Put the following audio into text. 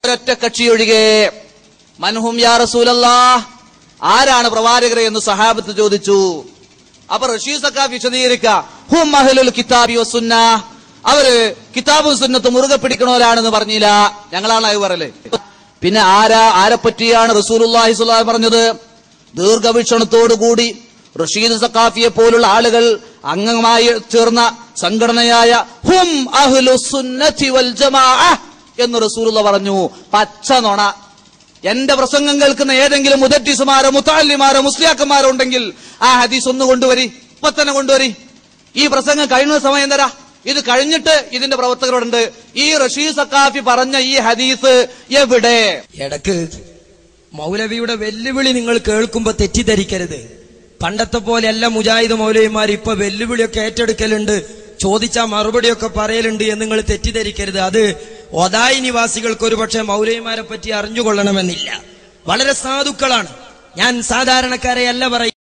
ഒരൊറ്റ കക്ഷിയൊഴികെ. മൻഹും യാ റസൂലല്ലാഹ്, ആരാണ് പ്രവാചകരെ എന്ന് സഹാബത്ത് ചോദിച്ചു. അപ്പൊ റഷീദ് സഖാഫി വിശദീകരിക്ക, ഹും അഹ്ലുൽ കിതാബി വസുന്ന, അവര് കിതാബും സുന്നത്തും മുറുകെ പിടിക്കണവരാണെന്ന് പറഞ്ഞില്ല, ഞങ്ങളാണ് അത് പറയല്. പിന്നെ ആരെപ്പറ്റിയാണ് റസൂലുള്ളാഹി സ്വല്ലല്ലാഹു അലൈഹി വസല്ലം പറഞ്ഞത്? ദീർഘവീക്ഷണത്തോടുകൂടി റഷീദ് സഖാഫിയെ പോലുള്ള ആളുകൾ അംഗമായി ചേർന്ന സംഘടനയായ ഹും അഹ്ലുസ് സുന്നത്തി വൽ ജമാഅ എന്ന് റസൂലുള്ളാഹി പറഞ്ഞു. പച്ച നുണ. എന്റെ പ്രസംഗം കേൾക്കുന്ന ഏതെങ്കിലും മുദദ്ദിസുമാരോ മുതഅല്ലിമാരോ മുസ്ലിയാക്കന്മാരോ ഉണ്ടെങ്കിൽ ആ ഹദീസ് ഒന്ന് കൊണ്ടുവരി, ഇപ്പൊ തന്നെ കൊണ്ടുവരി. ഈ പ്രസംഗം കഴിയുന്ന സമയം തരാ. ഇത് കഴിഞ്ഞിട്ട് ഇതിന്റെ പ്രവർത്തകരോടുണ്ട്, ഈ റഷീദ് സഖാഫി പറഞ്ഞ ഈ ഹദീസ് എവിടെ? ഇടക്ക് മൗലവിയുടെ വെല്ലുവിളി നിങ്ങൾ കേൾക്കുമ്പോ തെറ്റിദ്ധരിക്കരുത്. പണ്ടത്തെ പോലെ എല്ലാ മുജാഹിദ് മൗലവിമാർ ഇപ്പൊ വെല്ലുവിളിയൊക്കെ ഏറ്റെടുക്കലുണ്ട്, ചോദിച്ചാ മറുപടിയൊക്കെ പറയലുണ്ട് എന്ന് നിങ്ങൾ തെറ്റിദ്ധരിക്കരുത്. അത് ഒതായി നിവാസികൾക്ക് ഒരു പക്ഷേ മൗലവിമാരെ പറ്റി അറിഞ്ഞുകൊള്ളണമെന്നില്ല. വളരെ സാധുക്കളാണ്. ഞാൻ സാധാരണക്കാരെ അല്ല പറയും.